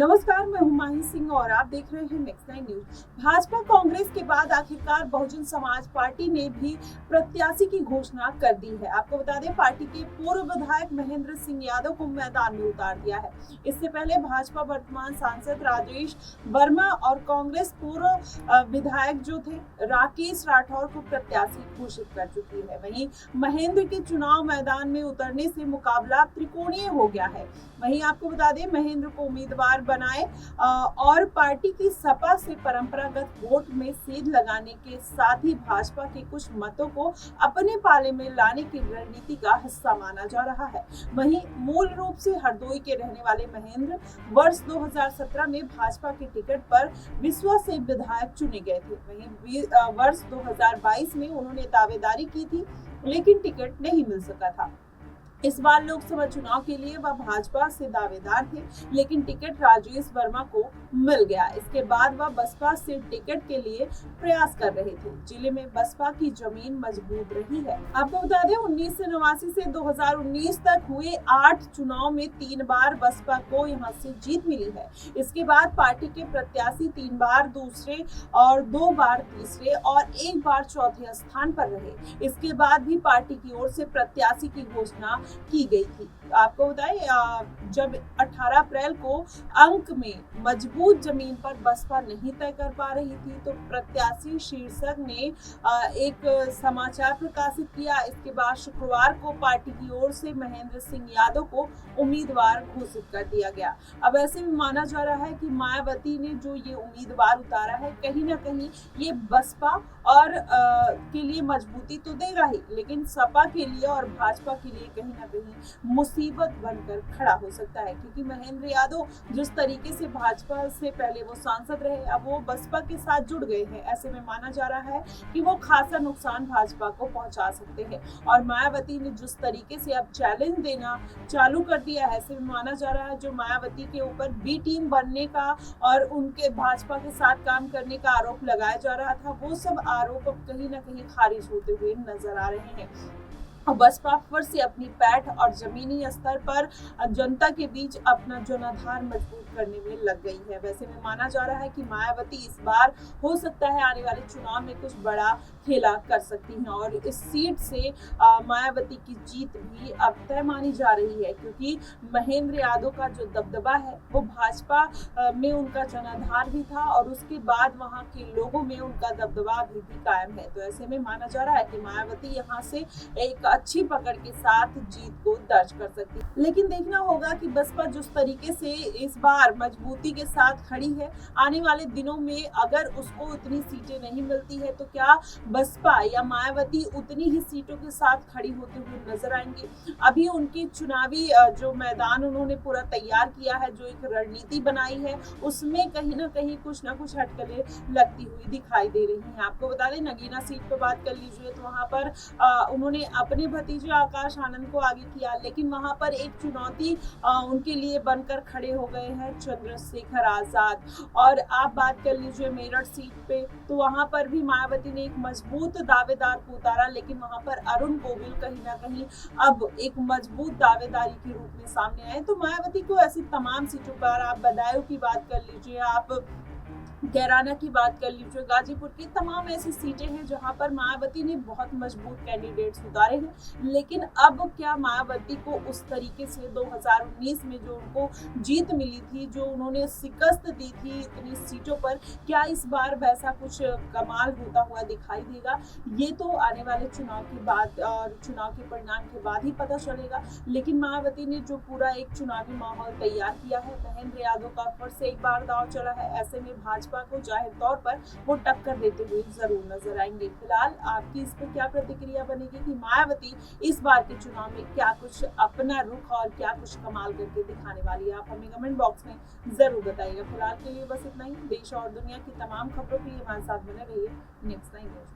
नमस्कार, मैं हूं माही सिंह और आप देख रहे हैं नेक्स्ट 9 न्यूज। भाजपा कांग्रेस के बाद आखिरकार बहुजन समाज पार्टी ने भी प्रत्याशी की घोषणा कर दी है। आपको बता दें, पार्टी के पूर्व विधायक महेंद्र सिंह यादव को मैदान में उतार दिया है। इससे पहले भाजपा वर्तमान सांसद राजेश वर्मा और कांग्रेस पूर्व विधायक जो थे राकेश राठौर को प्रत्याशी घोषित कर चुकी है। वहीं महेंद्र के चुनाव मैदान में उतरने से मुकाबला त्रिकोणीय हो गया है। वहीं आपको बता दें, महेंद्र को उम्मीदवार बनाए और पार्टी की सपा से परंपरागत वोट में सेंध लगाने के साथ ही भाजपा के कुछ मतों को अपने पाले में लाने की रणनीति का हिस्सा माना जा रहा है। वहीं मूल रूप से हरदोई के रहने वाले महेंद्र वर्ष 2017 में भाजपा के टिकट पर विश्वा से विधायक चुने गए थे। वहीं वर्ष 2022 में उन्होंने दावेदारी की थी, लेकिन टिकट नहीं मिल सका था। इस बार लोकसभा चुनाव के लिए वह भाजपा से दावेदार थे, लेकिन टिकट राजेश वर्मा को मिल गया। इसके बाद वह बसपा से टिकट के लिए प्रयास कर रहे थे। जिले में बसपा की जमीन मजबूत रही है। आपको बता दें, 1989 से 2019 तक हुए 8 चुनाव में 3 बार बसपा को यहां से जीत मिली है। इसके बाद पार्टी के प्रत्याशी 3 बार दूसरे और 2 बार तीसरे और 1 बार चौथे स्थान पर रहे। इसके बाद भी पार्टी की ओर से प्रत्याशी की घोषणा की गई थी। आपको बताएं, जब 18 अप्रैल को अंक में मजबूत जमीन पर बसपा नहीं तय कर पा रही थी, तो प्रत्याशी शीर्षक ने एक समाचार प्रकाशित किया। इसके बाद शुक्रवार को पार्टी की ओर से महेंद्र सिंह यादव को उम्मीदवार घोषित कर दिया गया। अब ऐसे में माना जा रहा है कि मायावती ने जो ये उम्मीदवार उतारा है, कहीं ना कहीं ये बसपा और के लिए मजबूती तो देगा ही, लेकिन सपा के लिए और भाजपा के लिए कहीं ना कहीं मुसीबत बनकर खड़ा हो सकता है। क्योंकि महेंद्र यादव जिस तरीके से भाजपा से पहले वो सांसद रहे, अब वो बसपा के साथ जुड़ गए हैं। ऐसे में माना जा रहा है कि वो खासा नुकसान भाजपा को पहुंचा सकते हैं। और मायावती ने जिस तरीके से अब चैलेंज देना चालू कर दिया है, ऐसे में माना जा रहा है जो मायावती के ऊपर बी टीम बनने का और उनके भाजपा के साथ काम करने का आरोप लगाया जा रहा था, वो सब आरोप अब कहीं ना कहीं खारिज होते हुए नजर आ रहे हैं। बसपा फिर से अपनी पैठ और जमीनी स्तर पर जनता के बीच अपना जनाधार मजबूत करने में लग गई है। वैसे में माना जा रहा है कि मायावती इस बार हो सकता है आने वाले चुनाव में कुछ बड़ा खेला कर सकती हैं और इस सीट से मायावती की जीत भी अब तय मानी जा रही है। क्योंकि महेंद्र यादव का जो दबदबा है वो भाजपा में उनका जनाधार भी था और उसके बाद वहां के लोगों में उनका दबदबा अभी भी कायम है। तो ऐसे में माना जा रहा है कि मायावती यहाँ से एक अच्छी पकड़ के साथ जीत को दर्ज कर सकती है। लेकिन देखना होगा कि बसपा जिस तरीके से इस बार मजबूती के साथ खड़ी है, आने वाले दिनों में अगर उसको उतनी सीटें नहीं मिलती है तो क्या बसपा या मायावती उतनी ही सीटों के साथ खड़ी होते हुए नजर आएंगे। अभी उनकी चुनावी जो मैदान उन्होंने पूरा तैयार किया है, जो एक रणनीति बनाई है, उसमें कहीं ना कहीं कुछ ना कुछ हटकलें लगती हुई दिखाई दे रही हैं। आपको बता दें, नगीना सीट पर बात कर लीजिए तो वहां पर उन्होंने अपने भतीजे आकाश आनंद को आगे किया, लेकिन वहां पर एक चुनौती उनके लिए बनकर खड़े हो गए हैं चंद्रशेखर आजाद। और आप बात कर लीजिए मेरठ सीट पे, तो वहां पर भी मायावती ने एक मजबूत दावेदार को उतारा, लेकिन वहां पर अरुण गोविल कहीं ना कहीं अब एक मजबूत दावेदारी के रूप में सामने आए। तो मायावती को ऐसी तमाम सीटों पर, आप बदायूं की बात कर लीजिए, आप कैराना की बात कर लीजिए, गाजीपुर की तमाम ऐसी सीटें हैं जहां पर मायावती ने बहुत मजबूत कैंडिडेट्स उतारे हैं। लेकिन अब क्या मायावती को उस तरीके से 2019 में जो उनको जीत मिली थी, जो उन्होंने शिकस्त दी थी इतनी सीटों पर, क्या इस बार वैसा कुछ कमाल होता हुआ दिखाई देगा? ये तो आने वाले चुनाव के बाद और चुनाव के परिणाम के बाद ही पता चलेगा। लेकिन मायावती ने जो पूरा एक चुनावी माहौल तैयार किया है, महेंद्र यादव का फिर से एक बार दांव चला है। ऐसे में भाजपा को जाहिर तौर पर वो टक्कर देते हुए जरूर नजर आएंगे। फिलहाल आपकी इस पर क्या प्रतिक्रिया बनेगी कि मायावती इस बार के चुनाव में क्या कुछ अपना रुख और क्या कुछ कमाल करके दिखाने वाली है? आप हमें कमेंट बॉक्स में जरूर बताइएगा। फिलहाल के लिए बस इतना ही। देश और दुनिया की तमाम खबरों के लिए हमारे साथ बने रहिए नेक्स्ट 9 न्यूज।